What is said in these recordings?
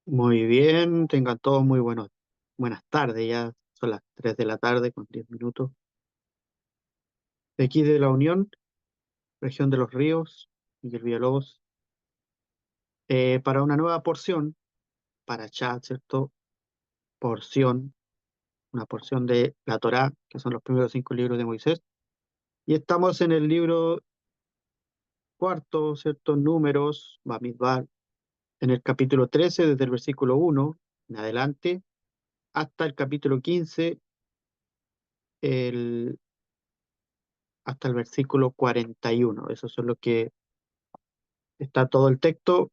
Muy bien, tengan todos buenas tardes, ya son las 3 de la tarde con 10 minutos. De aquí de La Unión, región de Los Ríos, Miguel Villalobos, para una nueva porción, para chat, ¿cierto? Porción, una porción de la Torá, que son los primeros 5 libros de Moisés. Y estamos en el libro cuarto, ¿cierto? Números, Bamidbar, en el capítulo 13, desde el versículo 1 en adelante, hasta el capítulo 15, el hasta el versículo 41. Eso es lo que está todo el texto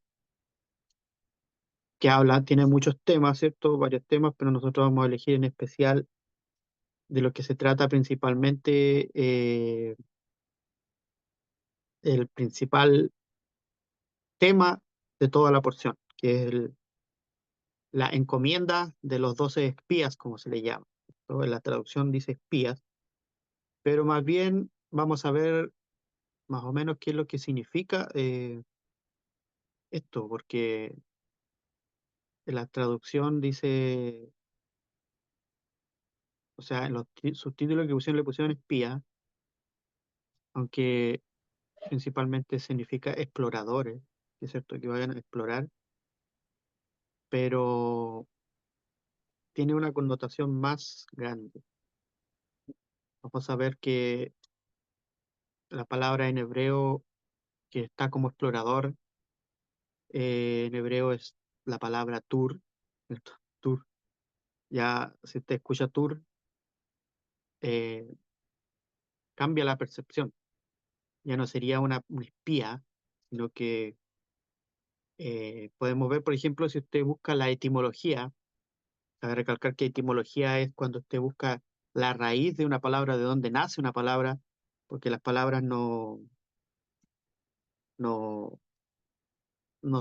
que habla, tiene muchos temas, ¿cierto? Varios temas, pero nosotros vamos a elegir en especial de lo que se trata principalmente, el principal tema de toda la porción, que es la encomienda de los 12 espías, como se le llama, ¿no? En la traducción dice espías, pero más bien vamos a ver más o menos qué es lo que significa esto, porque en la traducción dice, o sea, en los subtítulos que pusieron le pusieron espía, aunque principalmente significa exploradores, que es cierto que vayan a explorar, pero tiene una connotación más grande. Vamos a ver que la palabra en hebreo que está como explorador, en hebreo es la palabra tur, ¿cierto? Tur. Ya si te escucha tur, eh, cambia la percepción. Ya no sería un espía, sino que podemos ver, por ejemplo, si usted busca la etimología. Cabe recalcar que etimología es cuando usted busca la raíz de una palabra, de dónde nace una palabra, porque las palabras no, no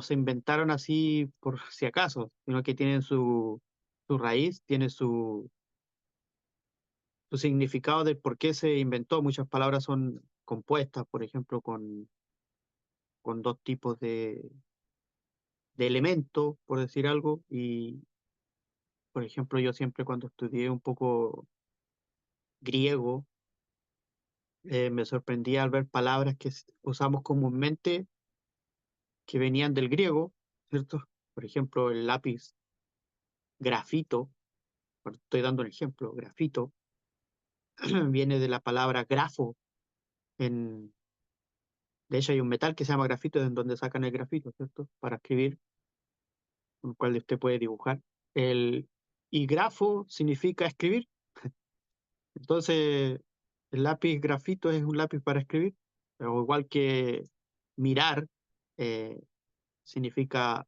se inventaron así por si acaso, sino que tienen su raíz, tiene su significado de por qué se inventó. Muchas palabras son compuestas, por ejemplo, con dos tipos de elementos, por decir algo, y por ejemplo, yo siempre cuando estudié un poco griego, me sorprendía al ver palabras que usamos comúnmente que venían del griego, ¿cierto? Por ejemplo, el lápiz grafito, estoy dando un ejemplo, grafito, viene de la palabra grafo. En, de hecho, hay un metal que se llama grafito, en donde sacan el grafito, ¿cierto? Para escribir, con el cual usted puede dibujar. El, y grafo significa escribir. Entonces, el lápiz grafito es un lápiz para escribir, o igual que mirar, eh, significa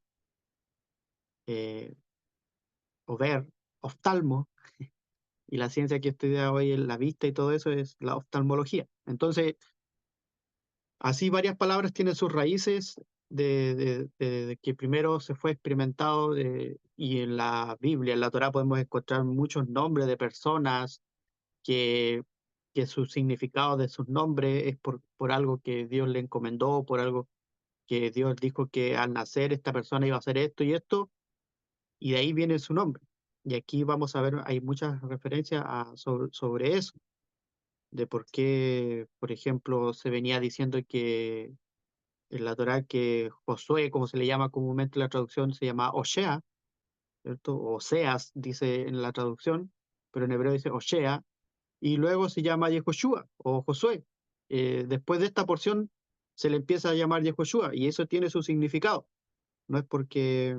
eh, o ver, oftalmo, y la ciencia que estudia hoy en la vista y todo eso es la oftalmología. Entonces, así varias palabras tienen sus raíces de que primero se fue experimentado, y en la Biblia, en la Torá podemos encontrar muchos nombres de personas que, que su significado de sus nombres es por algo que Dios le encomendó, por algo que Dios dijo que al nacer esta persona iba a hacer esto y esto, y de ahí viene su nombre. Y aquí vamos a ver, hay muchas referencias sobre eso, de por qué, por ejemplo, se venía diciendo que en la Torá que Josué, como se le llama comúnmente en la traducción, se llama Osea, ¿cierto? Oseas dice en la traducción, pero en hebreo dice Osea, y luego se llama Yehoshua o Josué. Después de esta porción se le empieza a llamar Yehoshua, y eso tiene su significado. No es porque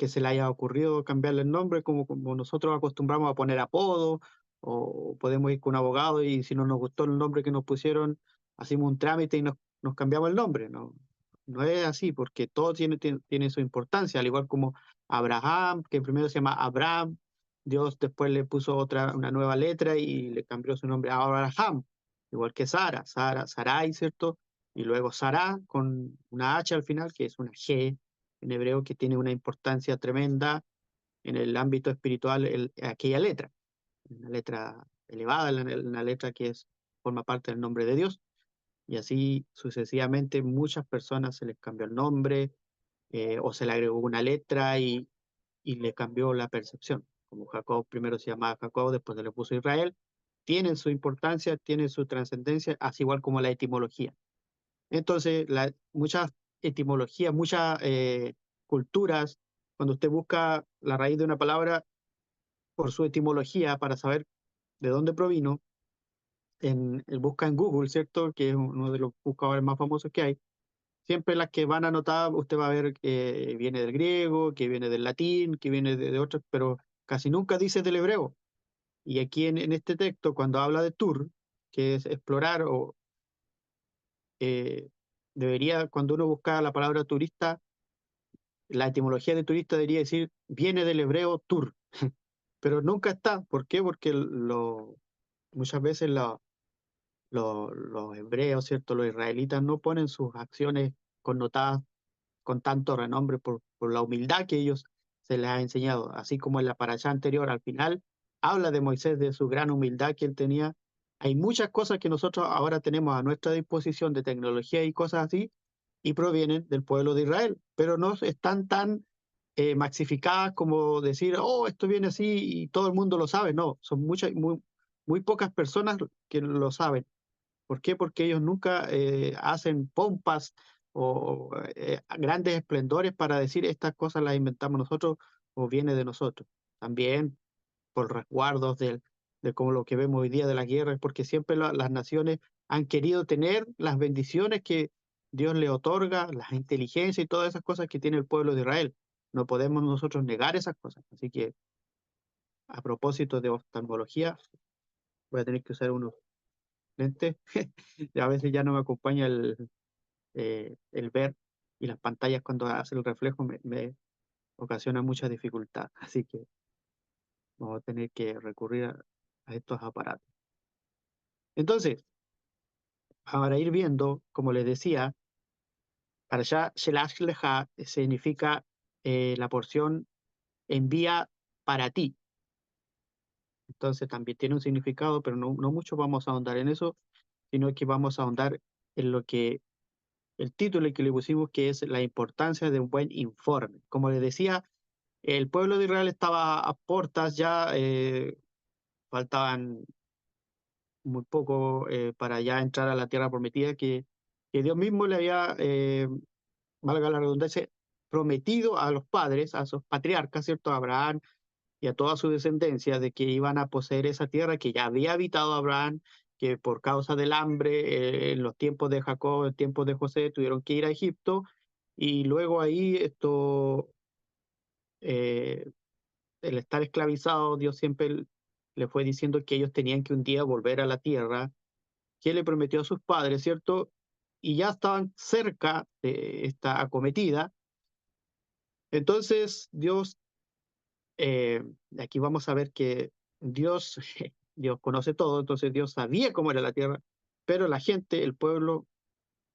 se le haya ocurrido cambiarle el nombre, como nosotros acostumbramos a poner apodo, o podemos ir con un abogado y si no nos gustó el nombre que nos pusieron, hacemos un trámite y nos cambiamos el nombre. No, no es así, porque todo tiene su importancia, al igual como Abraham, que primero se llama Abraham, Dios después le puso una nueva letra y le cambió su nombre a Abraham, igual que Sarai, ¿cierto? Y luego Sarah con una H al final, que es una G en hebreo, que tiene una importancia tremenda en el ámbito espiritual, aquella letra, una letra elevada, una letra que forma parte del nombre de Dios, y así sucesivamente muchas personas se les cambió el nombre, o se le agregó una letra y le cambió la percepción. Como Jacob primero se llamaba Jacob, después se le puso Israel, tienen su importancia, tienen su trascendencia, así igual como la etimología. Entonces, muchas etimologías, muchas culturas, cuando usted busca la raíz de una palabra por su etimología para saber de dónde provino, busca en Google, ¿cierto? Que es uno de los buscadores más famosos que hay. Siempre las que van anotadas, usted va a ver que viene del griego, que viene del latín, que viene de otras, pero casi nunca dice del hebreo. Y aquí en este texto, cuando habla de tour, que es explorar, o eh, debería, cuando uno busca la palabra turista, la etimología de turista debería decir, viene del hebreo tur, pero nunca está. ¿Por qué? Porque muchas veces los hebreos, ¿cierto? Los israelitas no ponen sus acciones connotadas con tanto renombre por la humildad que ellos se les ha enseñado. Así como en la parashá anterior, al final, habla de Moisés, de su gran humildad que él tenía. Hay muchas cosas que nosotros ahora tenemos a nuestra disposición de tecnología y cosas así, y provienen del pueblo de Israel, pero no están tan maxificadas como decir, oh, esto viene así y todo el mundo lo sabe. No, son muy pocas personas que lo saben. ¿Por qué? Porque ellos nunca hacen pompas o grandes esplendores para decir estas cosas las inventamos nosotros o viene de nosotros. También por resguardos de como lo que vemos hoy día de la guerra, es porque siempre las naciones han querido tener las bendiciones que Dios le otorga, las inteligencias y todas esas cosas que tiene el pueblo de Israel. No podemos nosotros negar esas cosas. Así que a propósito de oftalmología, voy a tener que usar unos lentes. A veces ya no me acompaña el ver y las pantallas cuando hace el reflejo me ocasiona mucha dificultad. Así que vamos a tener que recurrir a estos aparatos. Entonces, para ir viendo, como les decía, para allá Shelash Leja significa la porción envía para ti. Entonces también tiene un significado, pero no mucho vamos a ahondar en eso, sino que vamos a ahondar en lo que el título que le pusimos, que es la importancia de un buen informe. Como les decía, el pueblo de Israel estaba a puertas ya, faltaban muy poco para ya entrar a la tierra prometida que Dios mismo le había, valga la redundancia, prometido a los padres, a sus patriarcas, ¿cierto? A Abraham y a toda su descendencia, de que iban a poseer esa tierra que ya había habitado Abraham, que por causa del hambre, en los tiempos de Jacob, en tiempos de José, tuvieron que ir a Egipto, y luego ahí eh, el estar esclavizado, Dios siempre le fue diciendo que ellos tenían que un día volver a la tierra que le prometió a sus padres, ¿cierto? Y ya estaban cerca de esta acometida. Entonces, Dios, eh, aquí vamos a ver que Dios, Dios conoce todo, entonces Dios sabía cómo era la tierra, pero la gente, el pueblo,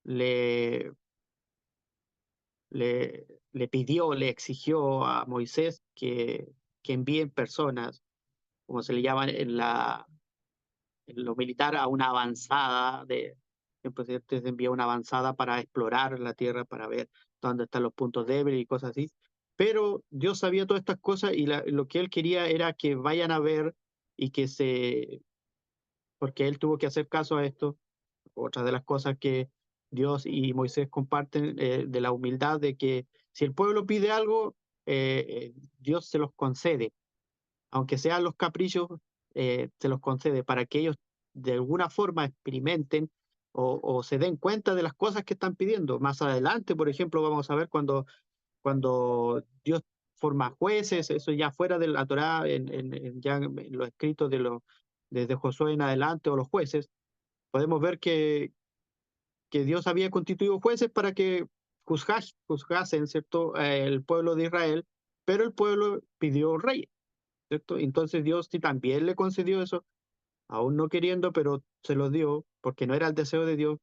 le, le pidió, le exigió a Moisés que envíen personas, como se le llama en lo militar, a una avanzada el presidente envía una avanzada para explorar la tierra, para ver dónde están los puntos débiles y cosas así. Pero Dios sabía todas estas cosas y lo que él quería era que vayan a ver y porque él tuvo que hacer caso a esto. Otra de las cosas que Dios y Moisés comparten de la humildad de que si el pueblo pide algo, Dios se los concede, aunque sean los caprichos, se los concede para que ellos de alguna forma experimenten o se den cuenta de las cosas que están pidiendo. Más adelante, por ejemplo, vamos a ver cuando Dios forma jueces, eso ya fuera de la Torá, ya en los escritos desde Josué en adelante, o los jueces, podemos ver que Dios había constituido jueces para que juzgasen, ¿cierto?, el pueblo de Israel, pero el pueblo pidió reyes, ¿cierto? Entonces Dios sí también le concedió eso, aún no queriendo, pero se lo dio, porque no era el deseo de Dios,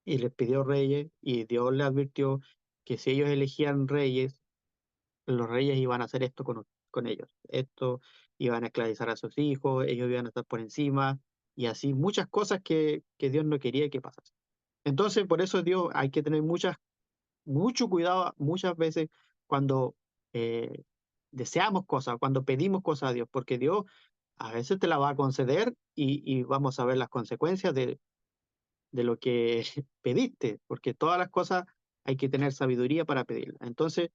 y les pidió reyes, y Dios le advirtió que si ellos elegían reyes, los reyes iban a hacer esto con ellos. Esto iban a esclavizar a sus hijos, ellos iban a estar por encima, y así muchas cosas que Dios no quería que pasasen. Entonces, por eso Dios hay que tener mucho cuidado muchas veces cuando eh, deseamos cosas, cuando pedimos cosas a Dios, porque Dios a veces te la va a conceder y vamos a ver las consecuencias de lo que pediste, porque todas las cosas hay que tener sabiduría para pedirlas. Entonces,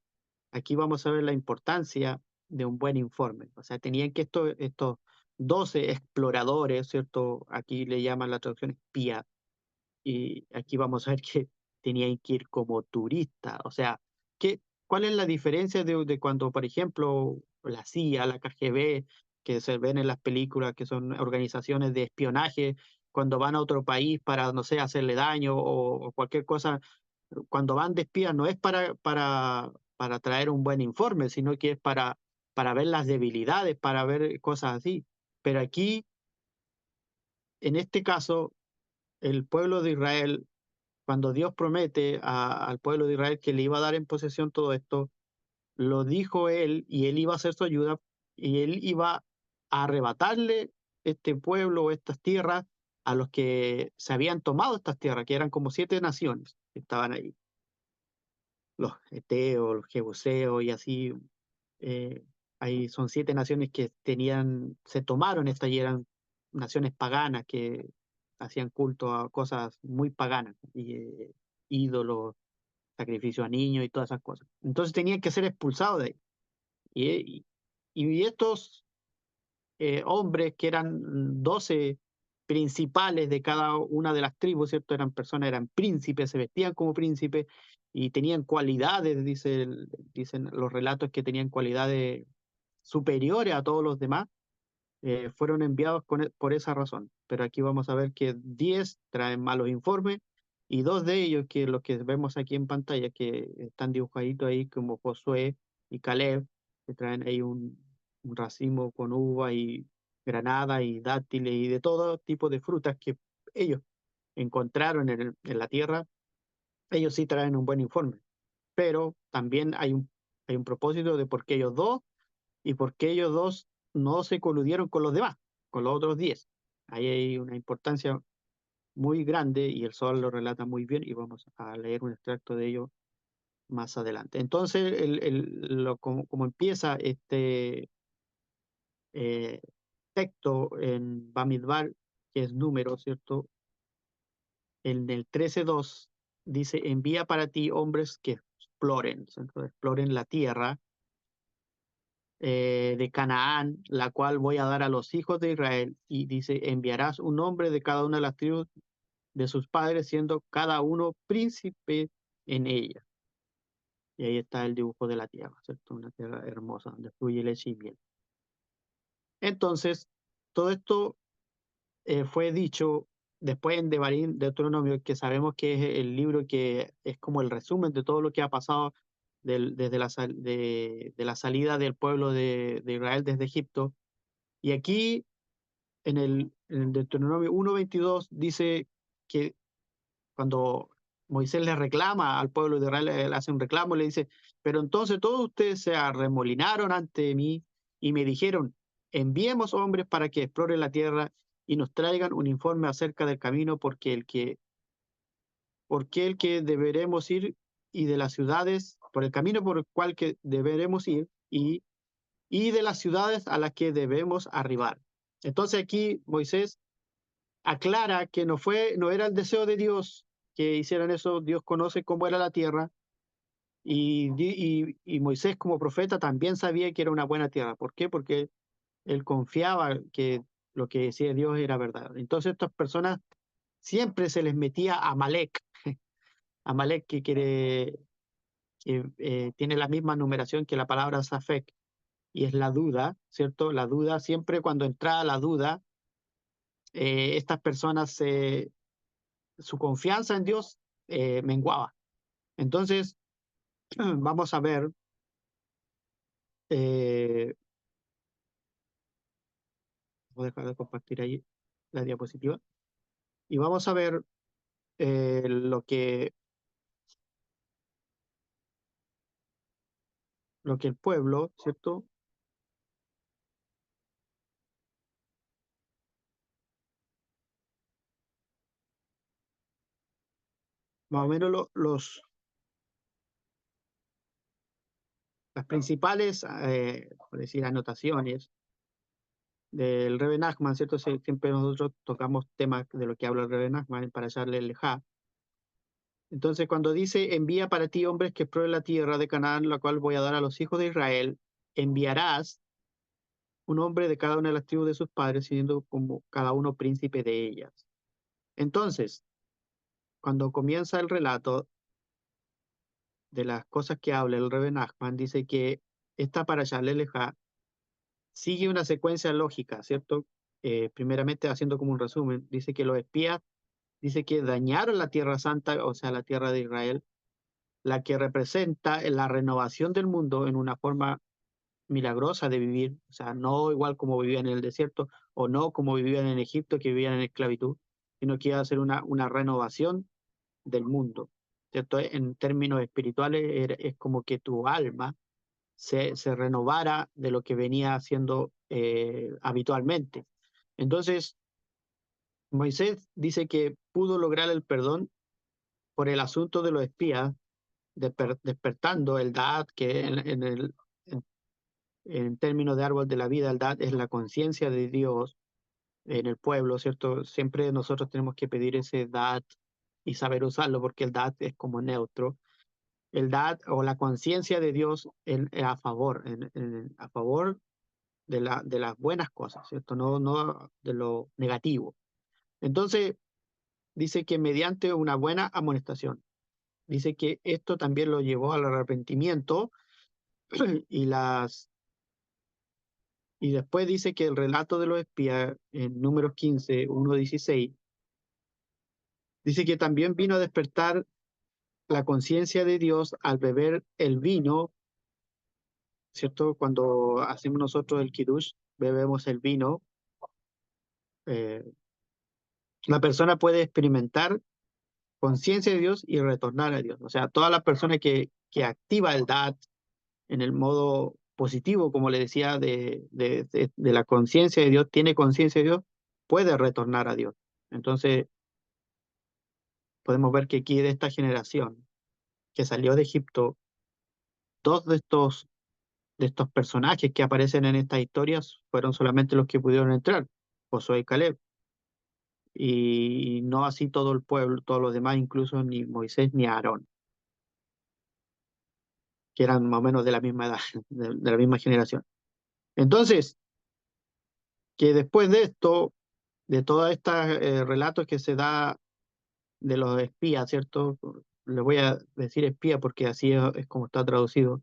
aquí vamos a ver la importancia de un buen informe. O sea, tenían que estos 12 exploradores, ¿cierto? Aquí le llaman la traducción espía, y aquí vamos a ver que tenían que ir como turistas. O sea, ¿cuál es la diferencia de cuando, por ejemplo, la CIA, la KGB, que se ven en las películas, que son organizaciones de espionaje, cuando van a otro país para, no sé, hacerle daño o cualquier cosa, cuando van de espías no es para traer un buen informe, sino que es para ver las debilidades, para ver cosas así. Pero aquí, en este caso, el pueblo de Israel, cuando Dios promete al pueblo de Israel que le iba a dar en posesión todo esto, lo dijo él y él iba a hacer su ayuda y él iba a arrebatarle este pueblo o estas tierras a los que se habían tomado estas tierras, que eran como 7 naciones que estaban ahí, los eteos, los jebuseos y así. eh, Ahí son 7 naciones que se tomaron estas y eran naciones paganas que hacían culto a cosas muy paganas, y, ídolos, sacrificio a niños y todas esas cosas. Entonces tenían que ser expulsados de ahí. Y, y estos hombres, que eran 12 principales de cada una de las tribus, ¿cierto? Eran personas, eran príncipes, se vestían como príncipes y tenían cualidades, dicen los relatos, que tenían cualidades superiores a todos los demás. Fueron enviados por esa razón. Pero aquí vamos a ver que 10 traen malos informes y 2 de ellos, que los que vemos aquí en pantalla, que están dibujaditos ahí como Josué y Caleb, que traen ahí un racimo con uva y granada y dátiles y de todo tipo de frutas que ellos encontraron en la tierra. Ellos sí traen un buen informe, pero también hay un propósito de por qué ellos dos y por qué ellos dos no se coludieron con los demás, con los otros 10. Ahí hay una importancia muy grande y el Sol lo relata muy bien y vamos a leer un extracto de ello más adelante. Entonces, como empieza este eh, texto en Bamidbar, que es número, ¿cierto? En el 13:2 dice, envía para ti hombres que exploren, ¿cierto? Exploren la tierra de Canaán, la cual voy a dar a los hijos de Israel. Y dice, enviarás un hombre de cada una de las tribus de sus padres, siendo cada uno príncipe en ella. Y ahí está el dibujo de la tierra, ¿cierto? Una tierra hermosa, donde fluye leche y miel. Entonces, todo esto fue dicho después en Devarim, Deuteronomio, que sabemos que es el libro que es como el resumen de todo lo que ha pasado desde de la salida del pueblo de Israel desde Egipto. Y aquí en el Deuteronomio 1:22 dice que cuando Moisés le reclama al pueblo de Israel, él hace un reclamo, le dice, pero entonces todos ustedes se arremolinaron ante mí y me dijeron, enviemos hombres para que exploren la tierra y nos traigan un informe acerca del camino, porque el que deberemos ir y de las ciudades, por el camino por el cual que deberemos ir y de las ciudades a las que debemos arribar. Entonces aquí Moisés aclara que no era el deseo de Dios que hicieran eso. Dios conoce cómo era la tierra y Moisés como profeta también sabía que era una buena tierra. ¿Por qué? Porque él confiaba que lo que decía Dios era verdad. Entonces estas personas siempre se les metía a Amalek, Amalek que tiene la misma numeración que la palabra Safek, y es la duda, ¿cierto? La duda, siempre cuando entraba la duda, estas personas su confianza en Dios menguaba. Entonces, vamos a ver, voy a dejar de compartir ahí la diapositiva, y vamos a ver lo que el pueblo, ¿cierto? Más o menos las principales, por decir, anotaciones del Rebbe Nachman, ¿cierto? Siempre nosotros tocamos temas de lo que habla el Rebbe Nachman para echarle el lejá. Entonces, cuando dice, envía para ti hombres que prueben la tierra de Canaán, la cual voy a dar a los hijos de Israel, enviarás un hombre de cada una de las tribus de sus padres, siendo como cada uno príncipe de ellas. Entonces, cuando comienza el relato de las cosas que habla el Rebbe Nachman, dice que esta parashá Lelejá sigue una secuencia lógica, ¿cierto? Primeramente, haciendo como un resumen, dice que los espías, dice que dañaron la tierra santa, o sea, la tierra de Israel, la que representa la renovación del mundo en una forma milagrosa de vivir, o sea, no igual como vivían en el desierto, o no como vivían en Egipto, que vivían en esclavitud, sino que iba a ser una renovación del mundo, ¿cierto? En términos espirituales es como que tu alma se renovara de lo que venía haciendo habitualmente. Entonces, Moisés dice que pudo lograr el perdón por el asunto de los espías, despertando el Da'at, que en términos de árbol de la vida, el Da'at es la conciencia de Dios en el pueblo, ¿cierto? Siempre nosotros tenemos que pedir ese Da'at y saber usarlo, porque el Da'at es como neutro. El Da'at o la conciencia de Dios a favor, a favor de las buenas cosas, ¿cierto? No de lo negativo. Entonces, dice que mediante una buena amonestación, dice que esto también lo llevó al arrepentimiento y y después dice que el relato de los espías en Números 15, 1:16, dice que también vino a despertar la conciencia de Dios al beber el vino, ¿cierto? Cuando hacemos nosotros el kiddush, bebemos el vino, eh, la persona puede experimentar conciencia de Dios y retornar a Dios. O sea, toda la persona que activa el DAT en el modo positivo, como le decía, de la conciencia de Dios, tiene conciencia de Dios, puede retornar a Dios. Entonces, podemos ver que aquí de esta generación que salió de Egipto, dos de estos personajes que aparecen en estas historias fueron solamente los que pudieron entrar, Josué y Caleb. Y no así todo el pueblo, todos los demás, incluso ni Moisés ni Aarón, que eran más o menos de la misma edad, de la misma generación. Entonces, que después de esto, de todos estos relatos que se da de los espías, ¿cierto? Le voy a decir espía porque así es como está traducido.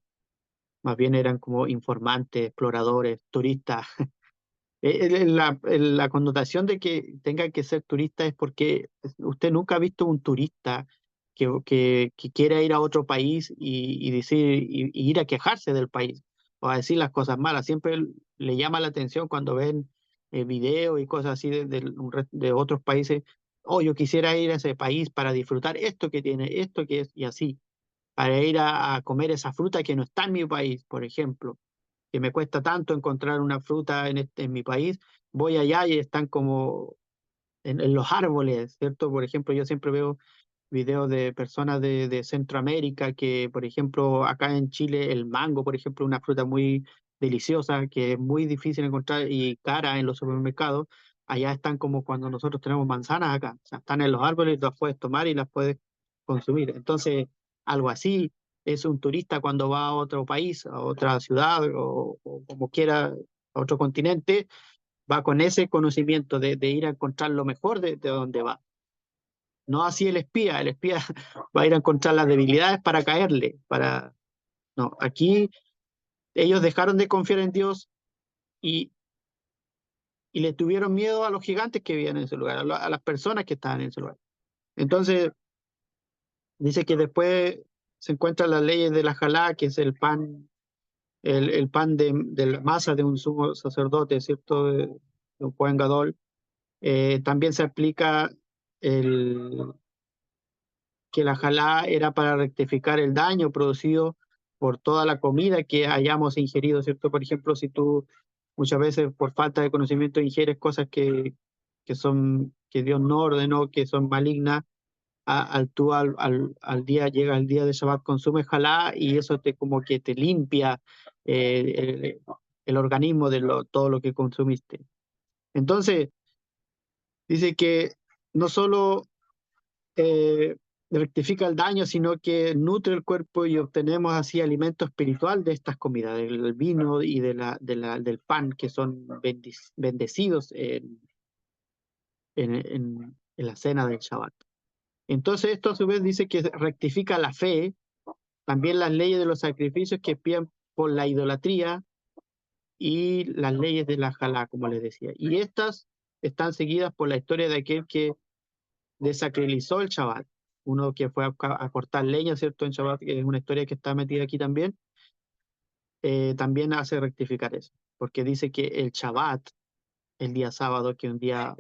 Más bien eran como informantes, exploradores, turistas. La connotación de que tenga que ser turista es porque usted nunca ha visto un turista que quiera ir a otro país y decir, y ir a quejarse del país o a decir las cosas malas. Siempre le llama la atención cuando ven videos y cosas así de otros países. Oh, yo quisiera ir a ese país para disfrutar esto que tiene, esto que es, y así, para ir a comer esa fruta que no está en mi país, por ejemplo, que me cuesta tanto encontrar una fruta en mi país, voy allá y están como en los árboles, ¿cierto? Por ejemplo, yo siempre veo videos de personas de Centroamérica que, por ejemplo, acá en Chile el mango, por ejemplo, una fruta muy deliciosa que es muy difícil encontrar y cara en los supermercados, allá están como cuando nosotros tenemos manzanas acá, o sea, están en los árboles, las puedes tomar y las puedes consumir. Entonces, algo así es un turista cuando va a otro país, a otra ciudad o como quiera, a otro continente, va con ese conocimiento de ir a encontrar lo mejor de donde va. No así el espía va a ir a encontrar las debilidades para caerle, para... No, aquí ellos dejaron de confiar en Dios y, y le tuvieron miedo a los gigantes que vivían en ese lugar, a las personas que estaban en ese lugar. Entonces, dice que después se encuentran las leyes de la jalá, que es el pan de la masa de un sumo sacerdote, ¿cierto? De un Cohen Gadol. También se aplica el, que la jalá era para rectificar el daño producido por toda la comida que hayamos ingerido, ¿cierto? Por ejemplo, si tú muchas veces por falta de conocimiento ingieres cosas que Dios no ordenó, que son malignas, al día, llega el día de Shabbat, consumes jalá y eso te como que te limpia el organismo de todo lo que consumiste. Entonces, dice que no solo rectifica el daño, sino que nutre el cuerpo y obtenemos así alimento espiritual de estas comidas, del vino y del pan, que son bendecidos en la cena del Shabbat. Entonces esto a su vez dice que rectifica la fe, también las leyes de los sacrificios que piden por la idolatría y las leyes de la Jalá, como les decía. Y estas están seguidas por la historia de aquel que desacralizó el Shabbat, uno que fue a cortar leña, ¿cierto? En Shabbat, que es una historia que está metida aquí también, también hace rectificar eso, porque dice que el Shabbat, el día sábado, que es un día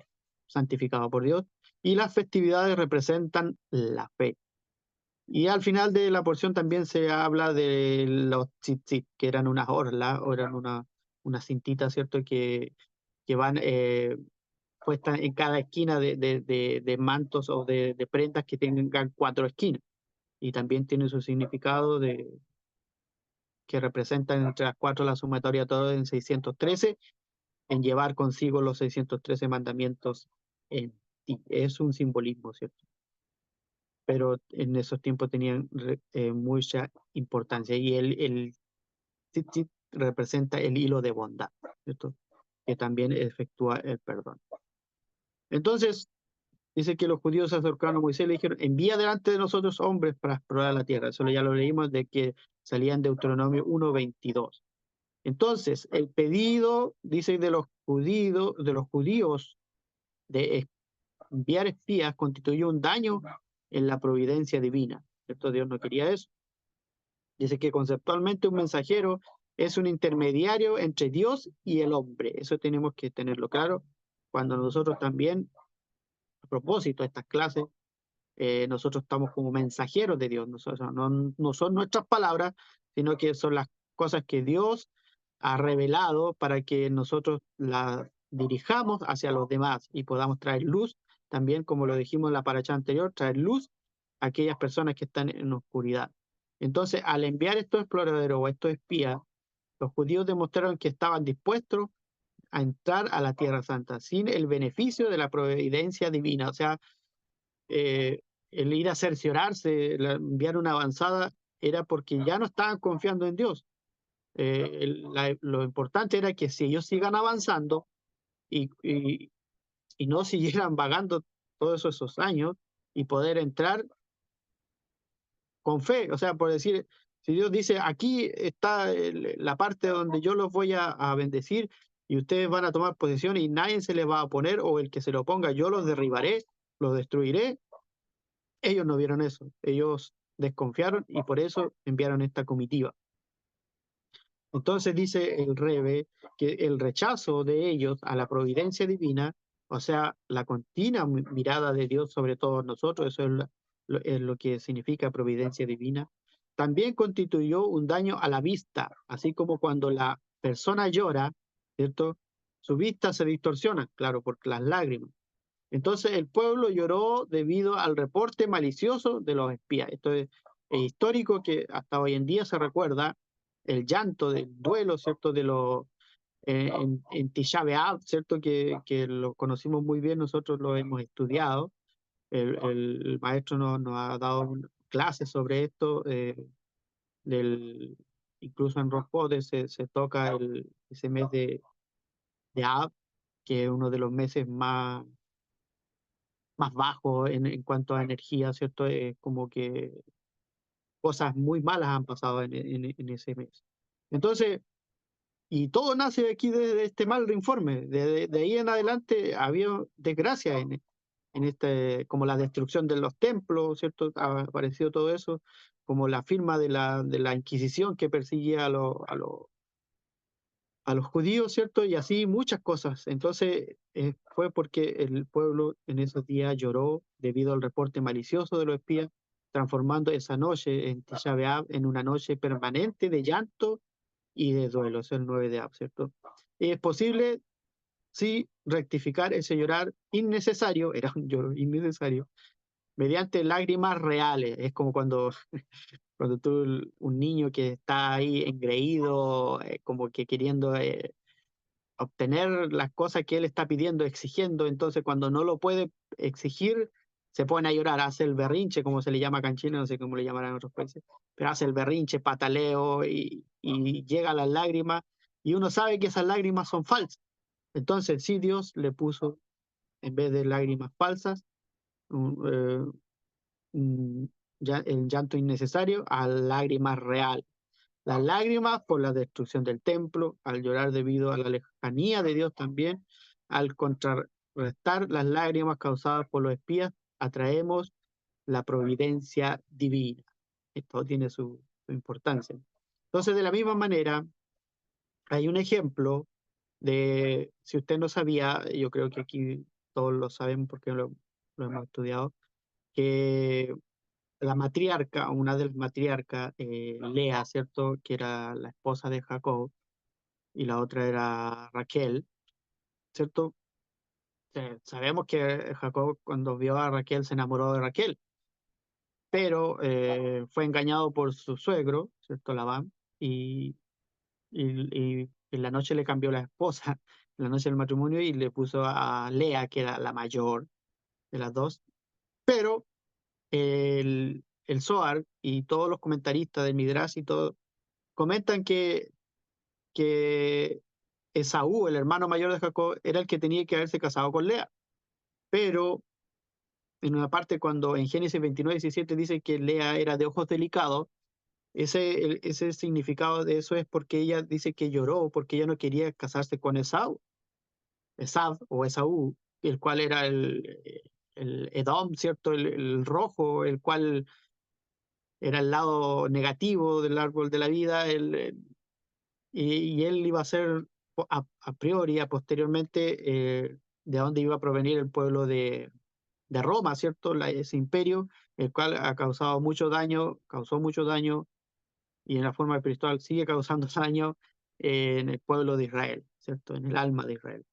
santificado por Dios, y las festividades representan la fe. Y al final de la porción también se habla de los tzitzit, que eran unas orlas, o eran una cintita, ¿cierto? Que van puestas en cada esquina de mantos o de prendas que tengan 4 esquinas. Y también tiene su significado que representan entre las 4 la sumatoria todo en 613, en llevar consigo los 613 mandamientos en ti. Es un simbolismo, ¿cierto? Pero en esos tiempos tenían mucha importancia. Y el tzitzit representa el hilo de bondad, ¿cierto? Que también efectúa el perdón. Entonces, dice que los judíos se acercaron a Moisés y le dijeron, envía delante de nosotros hombres para explorar la tierra. Eso ya lo leímos de que salían de Deuteronomio 1:22. Entonces, el pedido, dice, de los judíos de enviar espías constituyó un daño en la providencia divina, ¿cierto? Dios no quería eso. Dice que conceptualmente un mensajero es un intermediario entre Dios y el hombre. Eso tenemos que tenerlo claro cuando nosotros también, a propósito de estas clases, nosotros estamos como mensajeros de Dios. Nosotros, no son nuestras palabras, sino que son las cosas que Dios ha revelado para que nosotros las dirijamos hacia los demás y podamos traer luz, también como lo dijimos en la paracha anterior, traer luz a aquellas personas que están en oscuridad. Entonces, al enviar estos exploradores o estos espías, los judíos demostraron que estaban dispuestos a entrar a la Tierra Santa sin el beneficio de la providencia divina. O sea, eh, el ir a cerciorarse, enviar una avanzada, era porque ya no estaban confiando en Dios. Lo importante era que si ellos sigan avanzando y no siguieran vagando todos esos años y poder entrar con fe, o sea, por decir, si Dios dice, aquí está la parte donde yo los voy a bendecir y ustedes van a tomar posesión y nadie se les va a oponer, o el que se lo oponga, yo los derribaré, los destruiré. Ellos no vieron eso, ellos desconfiaron y por eso enviaron esta comitiva. Entonces dice el Rebe que el rechazo de ellos a la providencia divina, o sea, la continua mirada de Dios sobre todos nosotros, eso es lo que significa providencia divina, también constituyó un daño a la vista, así como cuando la persona llora, ¿cierto? Su vista se distorsiona, claro, por las lágrimas. Entonces el pueblo lloró debido al reporte malicioso de los espías. Esto es histórico, que hasta hoy en día se recuerda el llanto del duelo, ¿cierto? En Tisha B'Av, ¿cierto? Que lo conocimos muy bien, nosotros lo hemos estudiado. El maestro nos ha dado clases sobre esto, del, incluso en Rosh Chodesh se toca ese mes de Av, que es uno de los meses más bajo en cuanto a energía, ¿cierto? Como que cosas muy malas han pasado en ese mes. Entonces, y todo nace aquí de este mal informe. De ahí en adelante había desgracia en como la destrucción de los templos, ¿cierto? Ha aparecido todo eso, como la firma de la Inquisición que perseguía a los judíos, ¿cierto? Y así muchas cosas. Entonces fue porque el pueblo en esos días lloró debido al reporte malicioso de los espías, transformando esa noche en Tisha B'Av en una noche permanente de llanto y de duelo. Es el 9 de Av, ¿cierto? Es posible, sí, rectificar ese llorar innecesario, era un lloro innecesario, mediante lágrimas reales. Es como cuando, cuando tú, un niño que está ahí engreído, como que queriendo obtener las cosas que él está pidiendo, exigiendo, entonces cuando no lo puede exigir, se pone a llorar, hace el berrinche, como se le llama acá en Chile, no sé cómo le llamarán en otros países, pero hace el berrinche, pataleo y llega a las lágrimas y uno sabe que esas lágrimas son falsas. Entonces sí, Dios le puso, en vez de lágrimas falsas, un, el llanto innecesario a lágrimas reales. Las lágrimas por la destrucción del templo, al llorar debido a la lejanía de Dios también, al contrarrestar las lágrimas causadas por los espías, atraemos la providencia divina. Esto tiene su importancia. Entonces, de la misma manera, hay un ejemplo de, si usted no sabía, yo creo que aquí todos lo saben porque lo hemos estudiado, que la matriarca, una de las matriarcas, Lea, ¿cierto? Que era la esposa de Jacob, y la otra era Raquel, ¿cierto? Sabemos que Jacob cuando vio a Raquel se enamoró de Raquel, pero fue engañado por su suegro, ¿cierto? Labán, y en la noche le cambió la esposa, en la noche del matrimonio, y le puso a Lea, que era la mayor de las dos, pero el Zohar y todos los comentaristas del Midrash y todo comentan que Esaú, el hermano mayor de Jacob, era el que tenía que haberse casado con Lea. Pero en una parte cuando en Génesis 29:17 dice que Lea era de ojos delicados, ese significado de eso es porque ella dice que lloró, porque ella no quería casarse con Esaú, Esav o Esaú, el cual era el Edom, ¿cierto? El rojo, el cual era el lado negativo del árbol de la vida, y él iba a ser a priori, posteriormente, de dónde iba a provenir el pueblo de Roma, ¿cierto? Ese imperio, el cual ha causado mucho daño, causó mucho daño y en la forma espiritual sigue causando daño en el pueblo de Israel, ¿cierto? En el alma de Israel.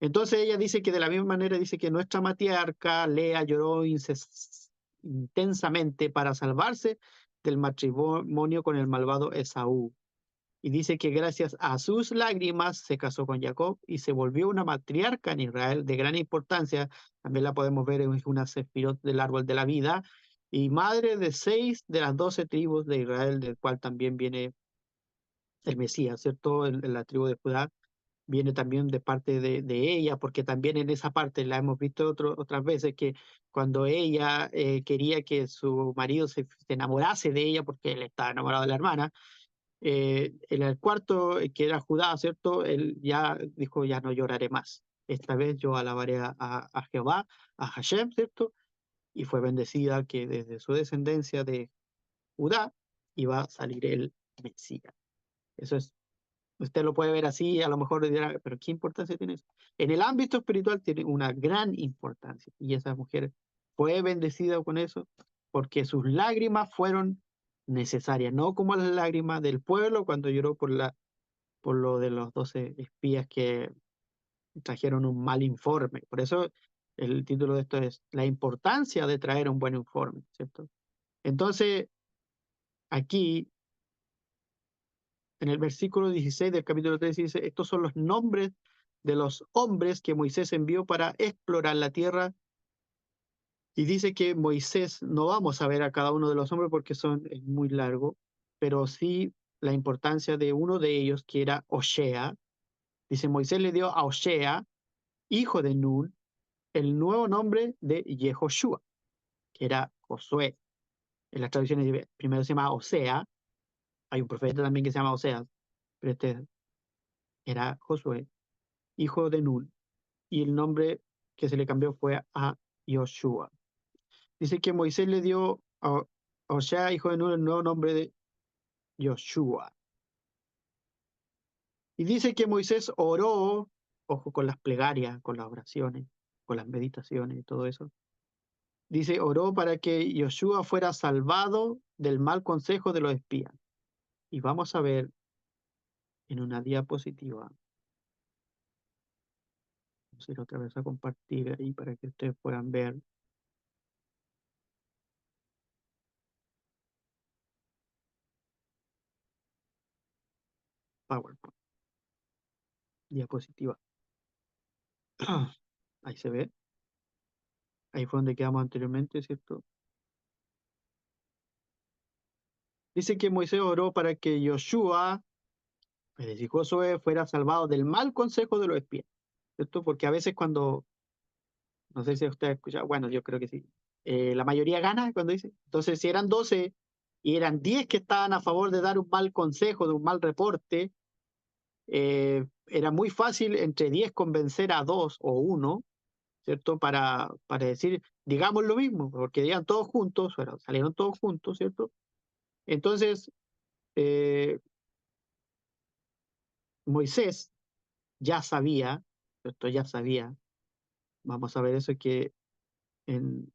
Entonces ella dice que de la misma manera dice que nuestra matriarca Lea lloró intensamente para salvarse del matrimonio con el malvado Esaú. Y dice que gracias a sus lágrimas se casó con Jacob y se volvió una matriarca en Israel de gran importancia. También la podemos ver en una sefirot del árbol de la vida. Y madre de 6 de las 12 tribus de Israel, del cual también viene el Mesías, ¿cierto? En la tribu de Judá viene también de parte de ella, porque también en esa parte la hemos visto otras veces, que cuando ella quería que su marido se enamorase de ella, porque él estaba enamorado de la hermana, en el cuarto, que era Judá, ¿cierto? Él ya dijo, ya no lloraré más. Esta vez yo alabaré a Jehová, a Hashem, ¿cierto? Y fue bendecida que desde su descendencia de Judá iba a salir el Mesías. Eso es, usted lo puede ver así, a lo mejor dirá, pero ¿qué importancia tiene eso? En el ámbito espiritual tiene una gran importancia. Y esa mujer fue bendecida con eso porque sus lágrimas fueron necesarias, no como las lágrimas del pueblo cuando lloró por lo de los 12 espías que trajeron un mal informe. Por eso el título de esto es La importancia de traer un buen informe, ¿cierto? Entonces, aquí en el versículo 16 del capítulo 3 dice, estos son los nombres de los hombres que Moisés envió para explorar la tierra. Y dice que Moisés, no vamos a ver a cada uno de los hombres porque es muy largo, pero sí la importancia de uno de ellos, que era Oshea. Dice, Moisés le dio a Oshea, hijo de Nun, el nuevo nombre de Yehoshua, que era Josué. En las traducciones primero se llama Osea, hay un profeta también que se llama Osea, pero este era Josué, hijo de Nun, y el nombre que se le cambió fue a Yoshua. Dice que Moisés le dio a Osea, hijo de Nun, el nuevo nombre de Yoshua. Y dice que Moisés oró, ojo con las plegarias, con las oraciones, con las meditaciones y todo eso. Dice, oró para que Yoshua fuera salvado del mal consejo de los espías. Y vamos a ver en una diapositiva, vamos a ir otra vez a compartir ahí para que ustedes puedan ver. PowerPoint. Diapositiva. Ahí se ve. Ahí fue donde quedamos anteriormente, ¿cierto? Dice que Moisés oró para que Joshua, es decir, Josué, fuera salvado del mal consejo de los espías, ¿cierto? Porque a veces cuando, no sé si usted ha escuchado, bueno, yo creo que sí, la mayoría gana cuando dice. Entonces, si eran 12 y eran 10 que estaban a favor de dar un mal consejo, de un mal reporte, era muy fácil entre 10 convencer a 2 o 1, ¿cierto? Para decir, digamos lo mismo, porque digan todos juntos, bueno, salieron todos juntos, ¿cierto? Entonces, eh, Moisés ya sabía, ¿cierto? Ya sabía, vamos a ver eso que en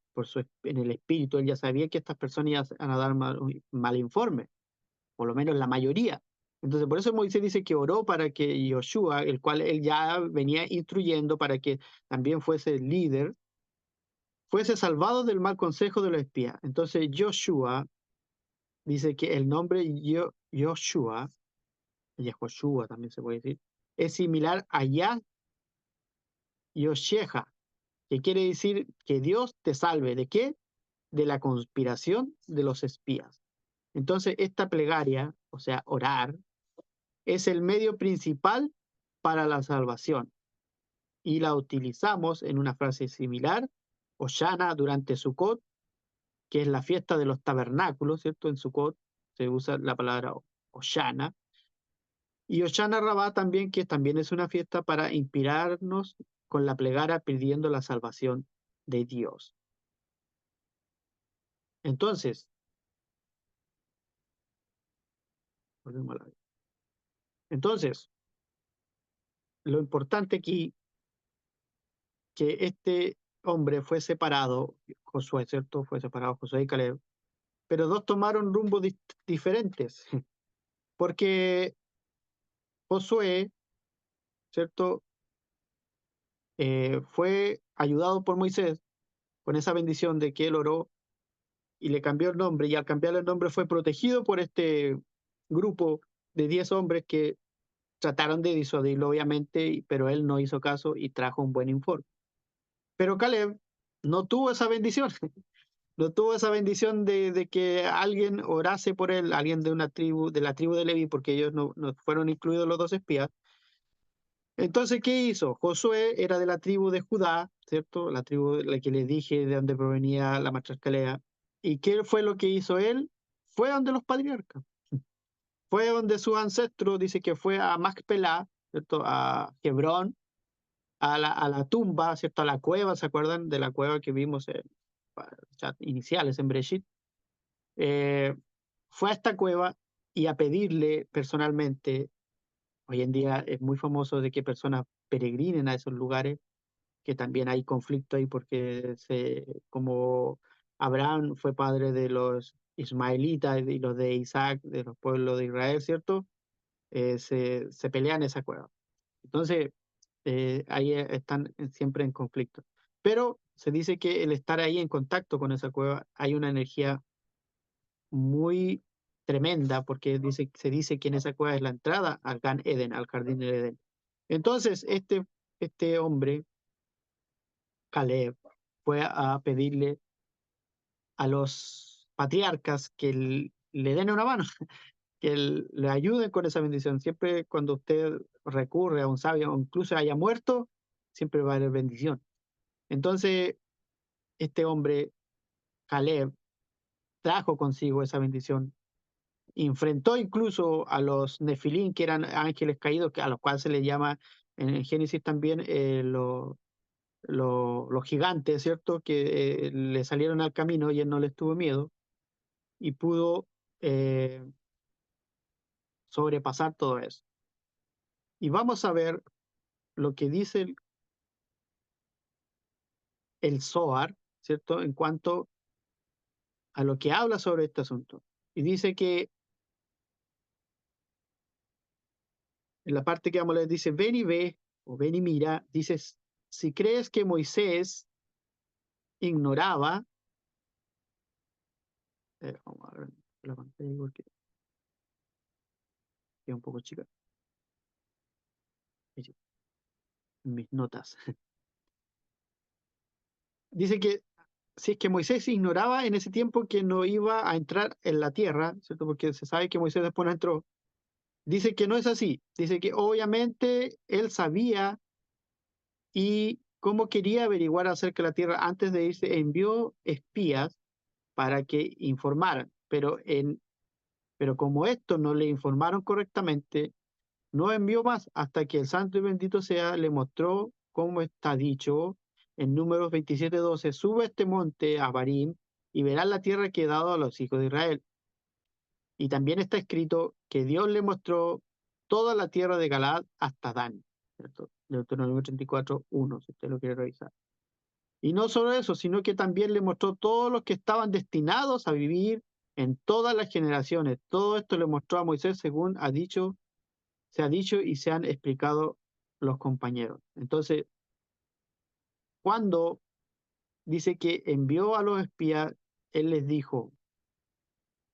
el espíritu él ya sabía que estas personas iban a dar mal informe, por lo menos la mayoría. Entonces, por eso Moisés dice que oró para que Joshua, el cual él ya venía instruyendo para que también fuese líder, fuese salvado del mal consejo de los espías. Entonces, Joshua dice que el nombre Joshua, Yehoshua también se puede decir, es similar a Yosheja, que quiere decir que Dios te salve. ¿De qué? De la conspiración de los espías. Entonces, esta plegaria, o sea, orar, es el medio principal para la salvación y la utilizamos en una frase similar, Hoshana durante Sukkot, que es la fiesta de los tabernáculos, ¿cierto? En Sukkot se usa la palabra Hoshana. Y Hoshana Rabbah también, que también es una fiesta para inspirarnos con la plegaria pidiendo la salvación de Dios. Entonces, entonces, lo importante aquí que este hombre fue separado, Josué, ¿cierto? Fue separado Josué y Caleb, pero dos tomaron rumbos diferentes, porque Josué, ¿cierto? Fue ayudado por Moisés con esa bendición de que él oró y le cambió el nombre, y al cambiarle el nombre fue protegido por este grupo de 10 hombres que trataron de disuadirlo, obviamente, pero él no hizo caso y trajo un buen informe. Pero Caleb no tuvo esa bendición. No tuvo esa bendición de que alguien orase por él, alguien de una tribu, de la tribu de Leví, porque ellos no fueron incluidos los dos espías. Entonces, ¿qué hizo? Josué era de la tribu de Judá, ¿cierto? La tribu de la que les dije de donde provenía la matriarcalea. ¿Y qué fue lo que hizo él? Fue donde los patriarcas. Fue donde sus ancestros, dice que fue a Macpelá, ¿cierto? A Hebrón, a la tumba, ¿cierto? A la cueva, ¿se acuerdan de la cueva que vimos en chat iniciales en Breshit? eh, Fue a esta cueva y a pedirle personalmente, hoy en día es muy famoso de que personas peregrinen a esos lugares, que también hay conflicto ahí porque como Abraham fue padre de los ismaelitas y los de Isaac, de los pueblos de Israel, ¿cierto? Se pelean en esa cueva. Entonces, ahí están siempre en conflicto. Pero se dice que el estar ahí en contacto con esa cueva, hay una energía muy tremenda, porque se dice que en esa cueva es la entrada al Gan Eden, al jardín del Edén. Entonces, este hombre, Caleb, fue a pedirle a los patriarcas que le den una mano, que le ayuden con esa bendición. Siempre cuando usted recurre a un sabio, o incluso haya muerto, siempre va a haber bendición. Entonces, este hombre, Caleb, trajo consigo esa bendición, enfrentó incluso a los Nefilín, que eran ángeles caídos, a los cuales se les llama en Génesis también los gigantes, ¿cierto? Que le salieron al camino y él no les tuvo miedo y pudo eh, sobrepasar todo eso. Y vamos a ver lo que dice el Zohar, ¿cierto? En cuanto a lo que habla sobre este asunto. Y dice que en la parte que vamos a leer dice, ven y ve, o ven y mira, dices, si crees que Moisés ignoraba, vamos a ver la pantalla porque es un poco chica. en mis notas. Dice que si es que Moisés ignoraba en ese tiempo que no iba a entrar en la tierra, ¿cierto? Porque se sabe que Moisés después no entró. Dice que no es así. Dice que obviamente él sabía y como quería averiguar acerca de la tierra antes de irse, envió espías para que informaran. Pero como esto no le informaron correctamente, no envió más hasta que el santo y bendito sea le mostró cómo está dicho en Números 27:12, sube este monte a Abarim y verás la tierra que he dado a los hijos de Israel. Y también está escrito que Dios le mostró toda la tierra de Galaad hasta Dan, ¿cierto? Deuteronomio 34:1, si usted lo quiere revisar. Y no solo eso, sino que también le mostró todos los que estaban destinados a vivir en todas las generaciones. Todo esto le mostró a Moisés según se ha dicho y se han explicado los compañeros. Entonces, cuando dice que envió a los espías, él les dijo,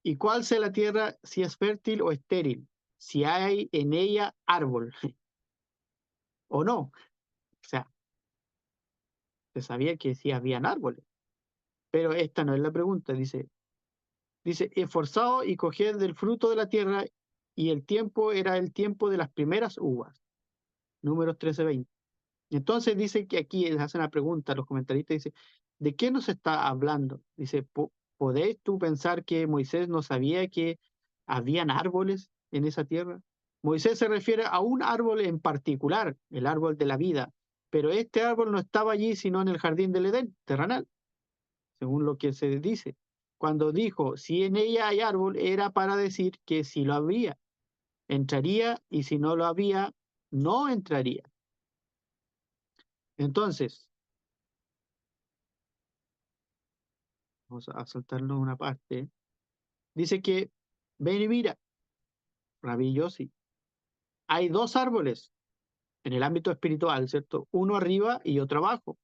¿y cuál sea la tierra, si es fértil o estéril? Si hay en ella árbol o no. O sea, se sabía que sí habían árboles, pero esta no es la pregunta. Dice, esforzaos y coged del fruto de la tierra, y el tiempo era el tiempo de las primeras uvas. Números 13:20. Entonces dice que aquí les hacen la pregunta, los comentaristas dicen, ¿de qué nos está hablando? Dice, ¿podéis tú pensar que Moisés no sabía que habían árboles en esa tierra? Moisés se refiere a un árbol en particular, el árbol de la vida, pero este árbol no estaba allí sino en el jardín del Edén, terrenal, según lo que se dice. Cuando dijo, si en ella hay árbol, era para decir que si lo había, entraría, y si no lo había, no entraría. Entonces, vamos a saltarnos una parte. Dice que, ven y mira, Rabí Yossi, hay dos árboles en el ámbito espiritual, ¿cierto? Uno arriba y otro abajo.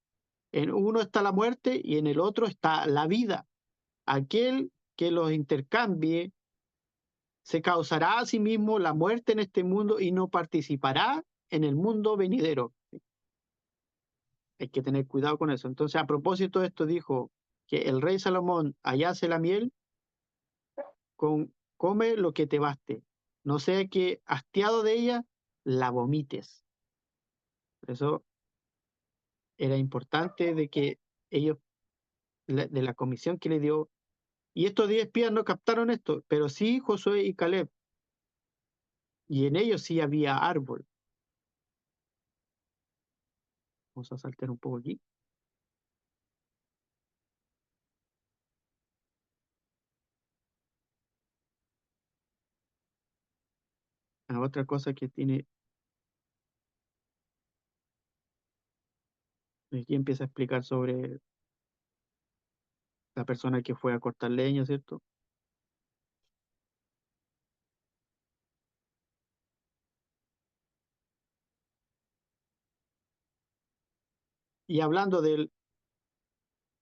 En uno está la muerte y en el otro está la vida. Aquel que los intercambie se causará a sí mismo la muerte en este mundo y no participará en el mundo venidero. Hay que tener cuidado con eso. Entonces, a propósito de esto, dijo que el rey Salomón hallase la miel, come lo que te baste, no sea que hastiado de ella la vomites. Por eso era importante de que ellos, de la comisión que le dio, y estos 10 espías no captaron esto, pero sí Josué y Caleb, y en ellos sí había árbol. Vamos a saltar un poco aquí. Otra cosa que tiene, aquí empieza a explicar sobre la persona que fue a cortar leña, ¿cierto? Y hablando del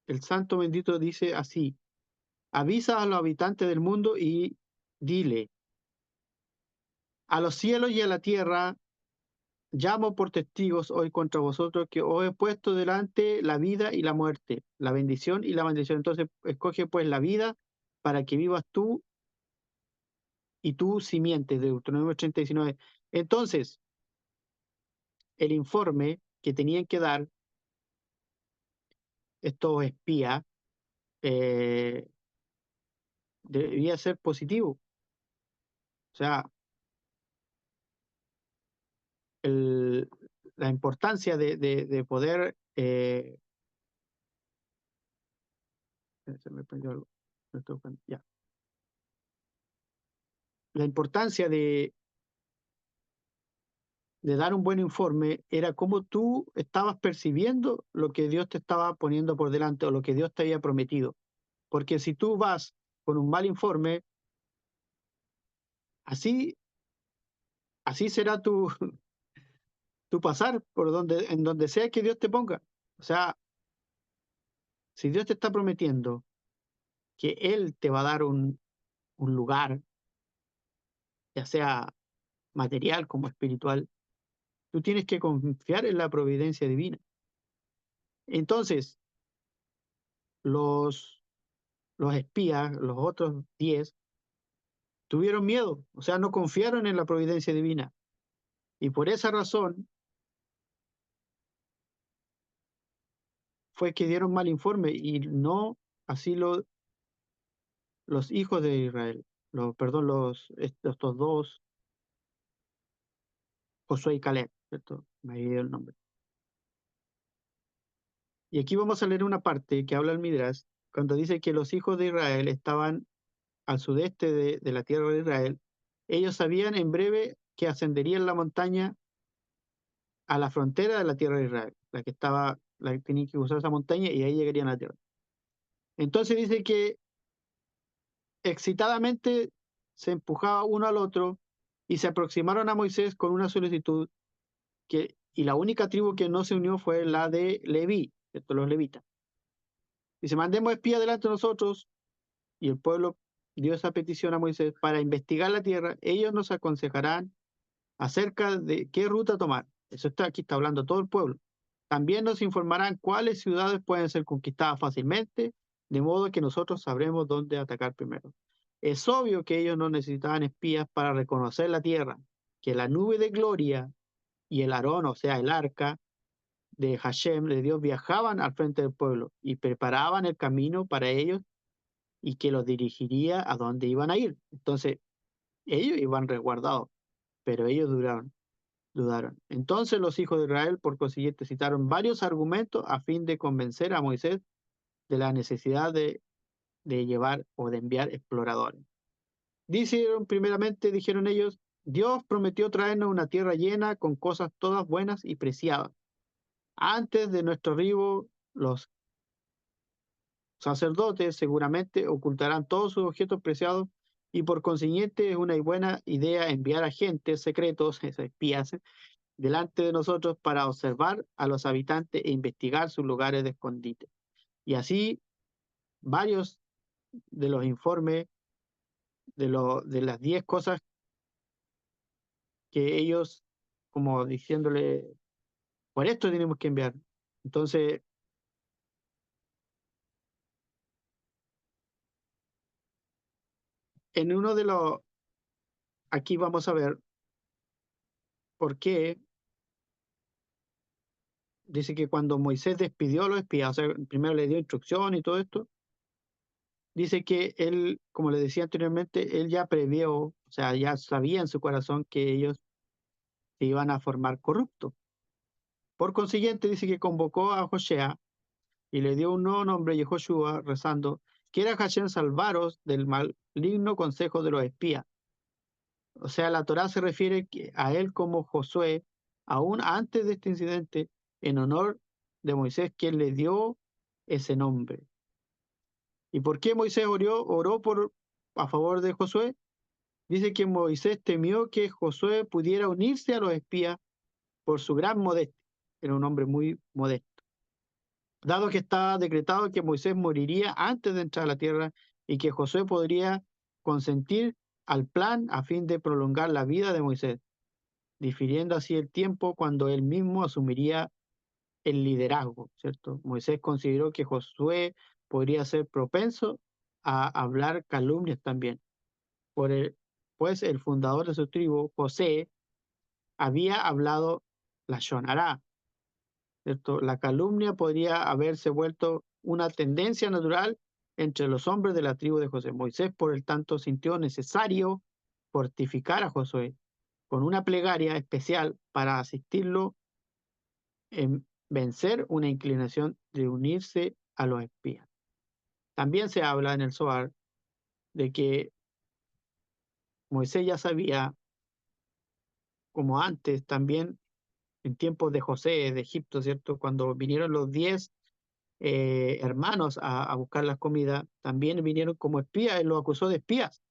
el santo bendito, dice así, avisa a los habitantes del mundo y dile, a los cielos y a la tierra llamo por testigos hoy contra vosotros que os he puesto delante la vida y la muerte, la bendición y la maldición. Entonces escoge pues la vida para que vivas tú y tu simiente, de Deuteronomio 30:19. Entonces, el informe que tenían que dar estos espías eh, debía ser positivo. O sea, el- la importancia de poder... se me perdió algo. Ya. La importancia de dar un buen informe era cómo tú estabas percibiendo lo que Dios te estaba poniendo por delante o lo que Dios te había prometido. Porque si tú vas con un mal informe, así, así será tu pasar por en donde sea que Dios te ponga. O sea, si Dios te está prometiendo que Él te va a dar un lugar, ya sea material como espiritual, Tú tienes que confiar en la providencia divina. Entonces, los, los espías, los otros 10, tuvieron miedo, o sea, no confiaron en la providencia divina. Y por esa razón fue que dieron mal informe y no así los hijos de Israel, perdón, estos dos, Josué y Caleb, ¿cierto? Me olvidé el nombre. Y aquí vamos a leer una parte que habla el Midrash, cuando dice que los hijos de Israel estaban al sudeste de la tierra de Israel. Ellos sabían en breve que ascenderían la montaña a la frontera de la tierra de Israel, la que tenían que cruzar esa montaña y ahí llegarían a la tierra. Entonces dice que excitadamente se empujaba uno al otro y se aproximaron a Moisés con una solicitud y la única tribu que no se unió fue la de Leví, ¿cierto? Los levitas. Dice, mandemos espías delante de nosotros, y el pueblo dio esa petición a Moisés para investigar la tierra. Ellos nos aconsejarán acerca de qué ruta tomar. Eso aquí está hablando todo el pueblo. También nos informarán cuáles ciudades pueden ser conquistadas fácilmente, de modo que nosotros sabremos dónde atacar primero. Es obvio que ellos no necesitaban espías para reconocer la tierra, que la nube de gloria y el Aarón, o sea, el arca de Hashem, de Dios, viajaban al frente del pueblo y preparaban el camino para ellos y que los dirigiría a dónde iban a ir. Entonces, ellos iban resguardados, pero ellos dudaron. Entonces los hijos de Israel, por consiguiente, citaron varios argumentos a fin de convencer a Moisés de la necesidad de llevar o de enviar exploradores. Dijeron ellos, Dios prometió traernos una tierra llena con cosas todas buenas y preciadas. Antes de nuestro arribo, los sacerdotes seguramente ocultarán todos sus objetos preciados y por consiguiente es una buena idea enviar agentes secretos, espías, delante de nosotros para observar a los habitantes e investigar sus lugares de escondite. Y así varios de los informes de las 10 cosas que ellos, como diciéndole, por esto tenemos que enviar. Entonces, en uno de los, aquí vamos a ver por qué dice que cuando Moisés despidió a los espías, o sea, primero le dio instrucción y todo esto, dice que él, como le decía anteriormente, él ya previó, o sea, ya sabía en su corazón que ellos se iban a formar corruptos. Por consiguiente, dice que convocó a Joshea y le dio un nuevo nombre, Yehoshua, rezando, quiera Hashem salvaros del maligno consejo de los espías. O sea, la Torá se refiere a él como Josué, aún antes de este incidente, en honor de Moisés, quien le dio ese nombre. ¿Y por qué Moisés oró a favor de Josué? Dice que Moisés temió que Josué pudiera unirse a los espías por su gran modestia. Era un hombre muy modesto. Dado que estaba decretado que Moisés moriría antes de entrar a la tierra y que Josué podría consentir al plan a fin de prolongar la vida de Moisés, difiriendo así el tiempo cuando él mismo asumiría el liderazgo, ¿cierto? Moisés consideró que Josué podría ser propenso a hablar calumnias también. Pues el fundador de su tribu, José, había hablado la Shonará, ¿cierto? La calumnia podría haberse vuelto una tendencia natural entre los hombres de la tribu de José. Moisés, por el tanto, sintió necesario fortificar a Josué con una plegaria especial para asistirlo en vencer una inclinación de unirse a los espías. También se habla en el Zohar de que Moisés ya sabía, como antes, también en tiempos de José, de Egipto, ¿cierto? Cuando vinieron los 10 hermanos a buscar la comida, también vinieron como espías, él los acusó de espías.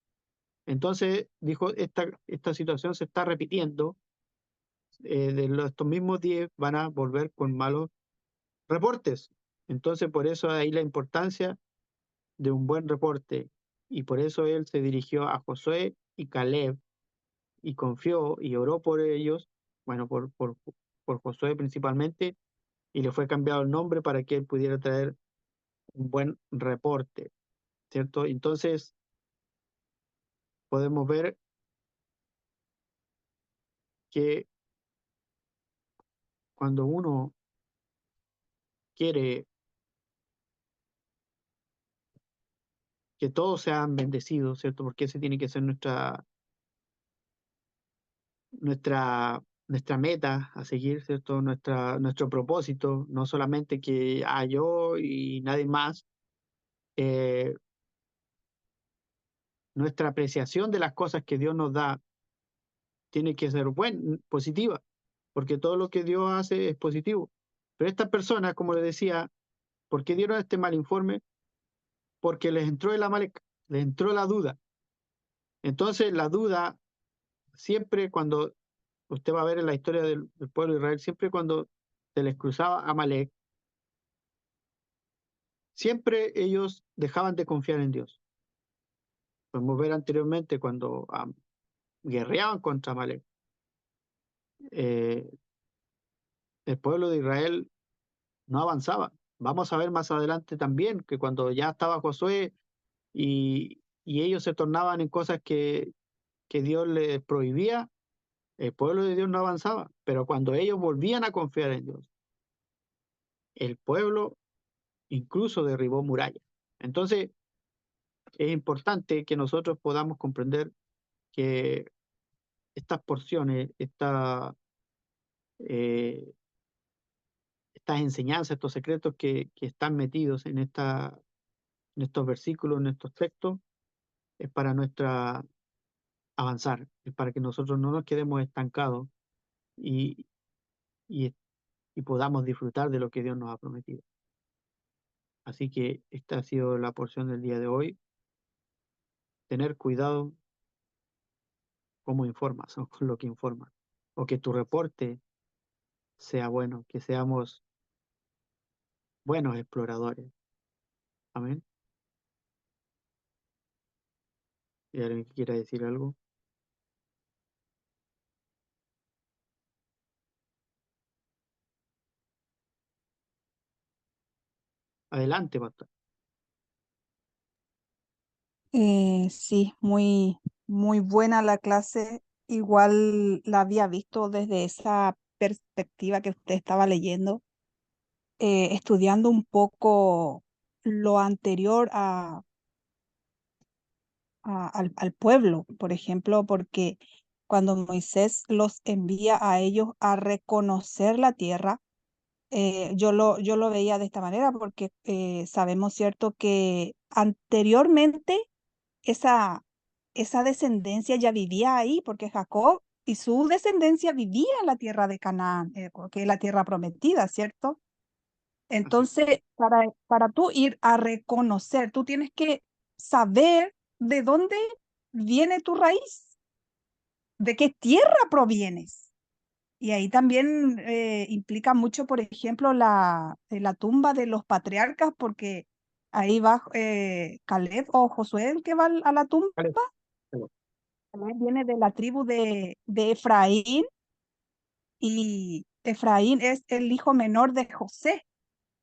Entonces dijo, esta situación se está repitiendo, estos mismos 10 van a volver con malos reportes. Entonces por eso ahí la importancia de un buen reporte, y por eso él se dirigió a Josué y Caleb y confió y oró por ellos bueno, por Josué principalmente, y le fue cambiado el nombre para que él pudiera traer un buen reporte, ¿cierto? Entonces podemos ver que cuando uno quiere que todos sean bendecidos, ¿cierto? Porque ese tiene que ser nuestra meta a seguir, ¿cierto? Nuestro propósito, no solamente que yo y nadie más. eh, Nuestra apreciación de las cosas que Dios nos da tiene que ser positiva, porque todo lo que Dios hace es positivo. Pero estas personas, como les decía, ¿por qué dieron este mal informe? Porque les entró el Amalek, les entró la duda. Entonces, la duda, siempre cuando usted va a ver en la historia del pueblo de Israel, siempre cuando se les cruzaba Amalek, siempre ellos dejaban de confiar en Dios. Podemos ver anteriormente cuando guerreaban contra Amalek, eh, el pueblo de Israel no avanzaba. Vamos a ver más adelante también que cuando ya estaba Josué y ellos se tornaban en cosas que Dios les prohibía, el pueblo de Dios no avanzaba. Pero cuando ellos volvían a confiar en Dios, el pueblo incluso derribó murallas. Entonces, es importante que nosotros podamos comprender que estas porciones, eh, estas enseñanzas, estos secretos que están metidos en estos versículos, en estos textos, es para nuestra avanzar, es para que nosotros no nos quedemos estancados y, y, y podamos disfrutar de lo que Dios nos ha prometido. Así que esta ha sido la porción del día de hoy. Tener cuidado cómo informas o con lo que informas, o que tu reporte sea bueno, que seamos buenos exploradores. Amén. ¿Y alguien que quiera decir algo? Adelante, pastor. Sí, muy buena la clase. Igual la había visto desde esa perspectiva que usted estaba leyendo, estudiando un poco lo anterior al pueblo, por ejemplo, porque cuando Moisés los envía a ellos a reconocer la tierra, yo lo veía de esta manera porque sabemos, ¿cierto?, que anteriormente esa, esa descendencia ya vivía ahí, porque Jacob y su descendencia vivía en la tierra de Canaán, que es la tierra prometida, ¿cierto? Así. Entonces, para tú ir a reconocer, tú tienes que saber de dónde viene tu raíz, de qué tierra provienes. Y ahí también implica mucho, por ejemplo, la tumba de los patriarcas, porque ahí va Caleb o Josué el que va a la tumba. Vale. Caleb viene de la tribu de Efraín y Efraín es el hijo menor de José.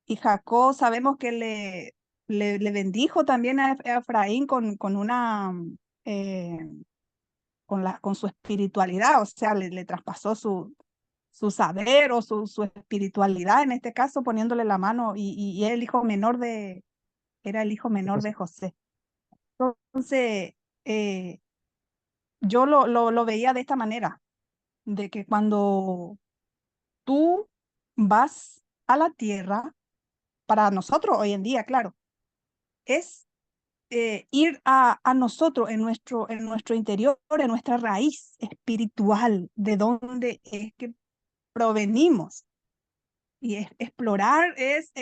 Y Jacob sabemos que le bendijo también a Efraín con una, eh, con su espiritualidad, o sea, le traspasó su saber o su espiritualidad, en este caso poniéndole la mano, y era era el hijo menor de José. Entonces, eh, yo lo veía de esta manera, de que cuando tú vas a la tierra, para nosotros hoy en día, claro, es ir a nosotros en nuestro interior, en nuestra raíz espiritual, de dónde es que provenimos. Y explorar es,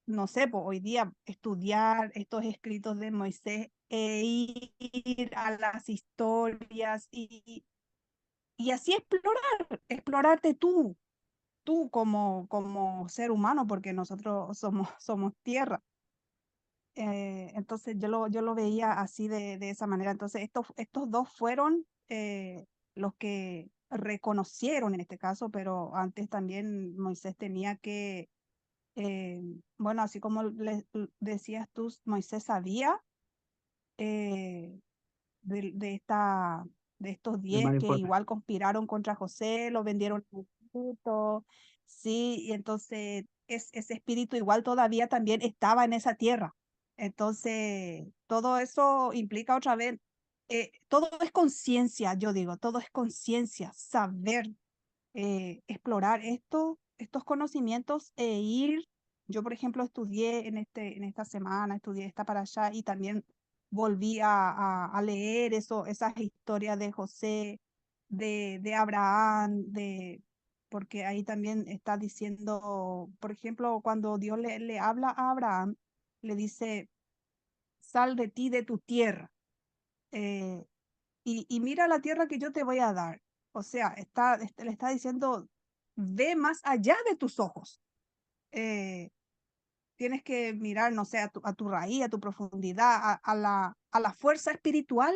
no sé, pues hoy día estudiar estos escritos de Moisés e ir a las historias y así explorarte tú como ser humano, porque nosotros somos tierra. Entonces yo lo veía así de esa manera. Entonces estos dos fueron los que reconocieron en este caso, pero antes también Moisés tenía que, eh, bueno, así como decías tú, Moisés sabía eh, de esta, de estos el 10 mal que informe. igual conspiraron contra José, lo vendieron en Egipto, sí, y entonces ese espíritu igual todavía también estaba en esa tierra. Entonces, todo eso implica otra vez, todo es conciencia, yo digo, todo es conciencia, saber explorar estos conocimientos e ir. Yo, por ejemplo, estudié en esta semana, estudié esta para allá y también volví a leer esas historias de José, de Abraham, porque ahí también está diciendo, por ejemplo, cuando Dios le habla a Abraham, le dice, sal de ti, de tu tierra. eh, y mira la tierra que yo te voy a dar. O sea, le está diciendo, ve más allá de tus ojos. Eh, tienes que mirar, no sé, a tu raíz, a tu profundidad, a la fuerza espiritual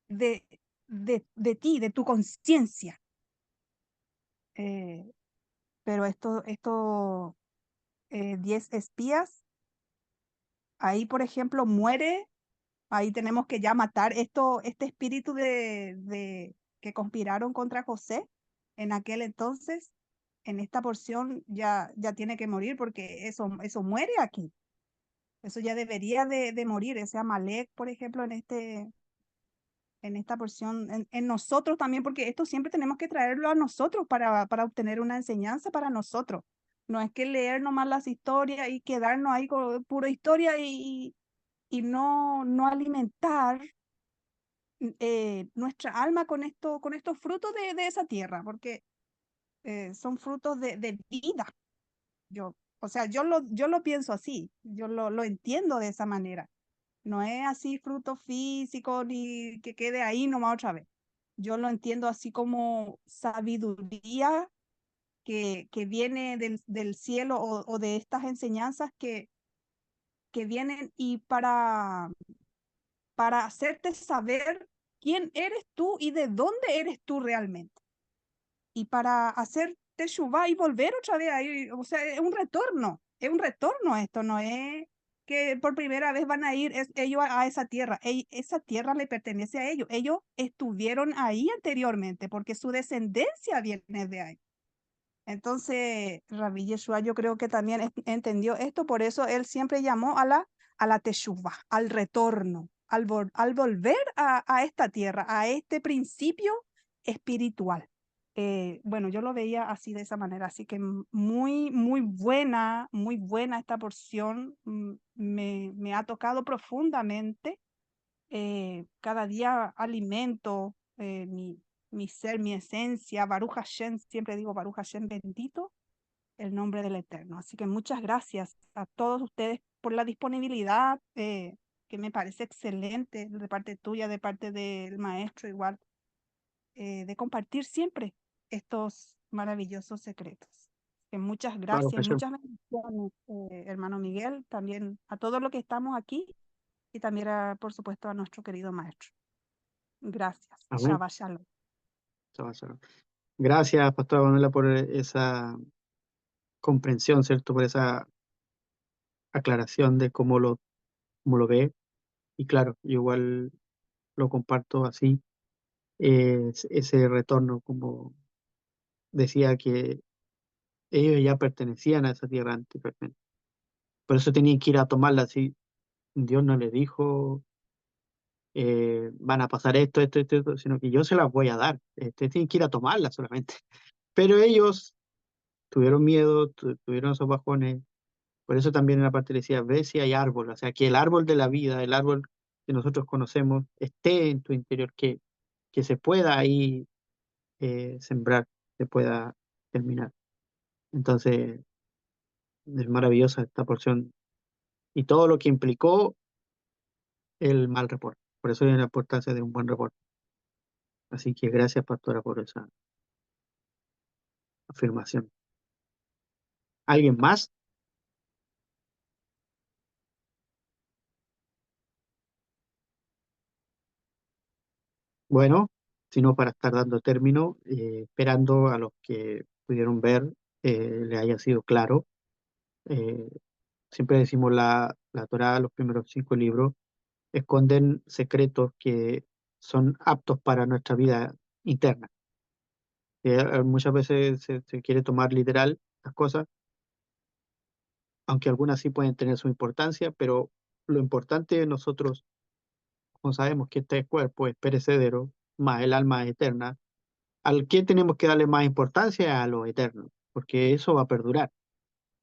de, de ti, de tu conciencia. Eh, pero estos 10 espías, ahí, por ejemplo, muere. Ahí tenemos que ya matar este espíritu que conspiraron contra José en aquel entonces. En esta porción ya tiene que morir porque eso muere aquí. Eso ya debería de morir. Ese Amalek, por ejemplo, en esta porción, en nosotros también, porque esto siempre tenemos que traerlo a nosotros para obtener una enseñanza para nosotros. No es que leer nomás las historias y quedarnos ahí con pura historia y no alimentar nuestra alma con estos frutos de esa tierra, porque son frutos de vida. O sea, yo lo pienso así, yo lo entiendo de esa manera. No es así fruto físico ni que quede ahí nomás otra vez. Yo lo entiendo así como sabiduría que viene del cielo o de estas enseñanzas que vienen y para hacerte saber quién eres tú y de dónde eres tú realmente. Y para hacer teshuvá y volver otra vez ahí, o sea, es un retorno esto, no es que por primera vez van a ir ellos a esa tierra, esa tierra le pertenece a ellos estuvieron ahí anteriormente porque su descendencia viene de ahí. Entonces, Rabbi Yeshua yo creo que también entendió esto, por eso él siempre llamó a la teshuvá, al retorno, al volver a esta tierra, a este principio espiritual. Bueno, yo lo veía así de esa manera, así que muy buena esta porción, me ha tocado profundamente. Cada día alimento mi ser, mi esencia. Baruch Hashem, siempre digo Baruch Hashem, bendito el nombre del Eterno. Así que muchas gracias a todos ustedes por la disponibilidad, que me parece excelente de parte tuya, de parte del maestro igual, de compartir siempre estos maravillosos secretos. Que muchas Claro, gracias y Jesús. muchas bendiciones, hermano Miguel, también a todos los que estamos aquí y también, por supuesto, a nuestro querido maestro. Gracias. Amén. Shabbat shalom. Chao, chao. Gracias, Pastora Manuela, por esa comprensión, ¿cierto? Por esa aclaración de cómo lo ve. Y claro, yo igual lo comparto así. Ese retorno, como decía, que ellos ya pertenecían a esa tierra antes. Por eso tenían que ir a tomarla así. Dios no les dijo, van a pasar esto, sino que yo se las voy a dar. Tienen que ir a tomarla solamente. Pero ellos tuvieron miedo, tuvieron esos bajones. Por eso también en la parte decía, ve si hay árbol, o sea, que el árbol de la vida, el árbol que nosotros conocemos, esté en tu interior, que se pueda ahí sembrar, se pueda terminar. Entonces, es maravillosa esta porción y todo lo que implicó el mal reporte. Por eso hay la importancia de un buen reporte. Así que gracias, pastora, por esa afirmación. ¿Alguien más? Bueno. sino para estar dando término, esperando a los que pudieron ver les haya sido claro. Eh, Siempre decimos la Torá, los primeros 5 libros, esconden secretos que son aptos para nuestra vida interna. Muchas veces se quiere tomar literal las cosas, aunque algunas sí pueden tener su importancia, pero lo importante de nosotros, como sabemos que este cuerpo es perecedero, más el alma es eterna, ¿al qué tenemos que darle más importancia? A lo eterno, porque eso va a perdurar.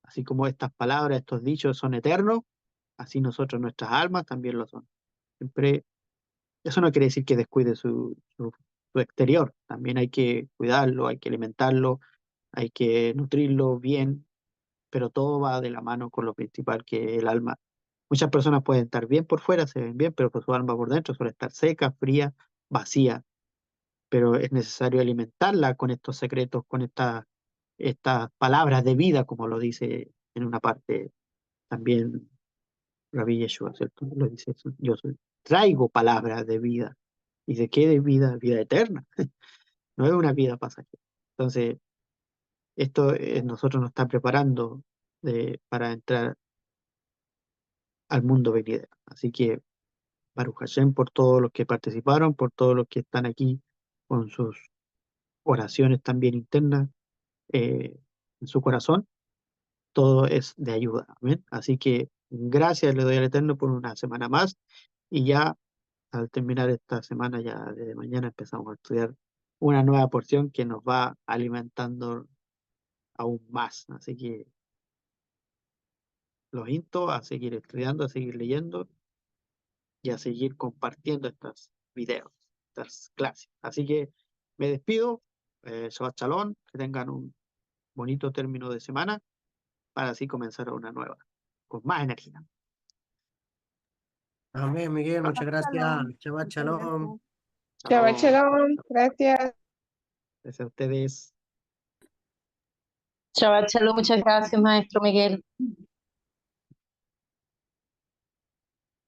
Así como estas palabras, estos dichos son eternos, así nosotros, nuestras almas también lo son. Siempre, eso no quiere decir que descuide su exterior, también hay que cuidarlo, hay que alimentarlo, hay que nutrirlo bien, pero todo va de la mano con lo principal que es el alma. Muchas personas pueden estar bien por fuera, se ven bien, pero por su alma por dentro suele estar seca, fría, vacía, pero es necesario alimentarla con estos secretos, con estas palabras de vida, como lo dice en una parte también Rabbi Yeshua, ¿cierto? Lo dice, traigo palabras de vida. ¿Y de qué de vida? Vida eterna, no es una vida pasajera. Entonces, esto nosotros nos está preparando para entrar al mundo venidero. Así que, Baruch Hashem, por todos los que participaron, por todos los que están aquí con sus oraciones también internas en su corazón, todo es de ayuda. Amén. Así que gracias le doy al Eterno por una semana más y ya al terminar esta semana, ya desde mañana empezamos a estudiar una nueva porción que nos va alimentando aún más. Así que los insto a seguir estudiando, a seguir leyendo y a seguir compartiendo estos videos, estas clases. Así que me despido. Shabbat Shalom, que tengan un bonito término de semana para así comenzar una nueva, con más energía. Amén, Miguel, muchas gracias. Shalom. Shabbat Muchas shalom. gracias. Shabbat Shalom. shalom, gracias. Gracias a ustedes. Shabbat shalom, muchas gracias, maestro Miguel.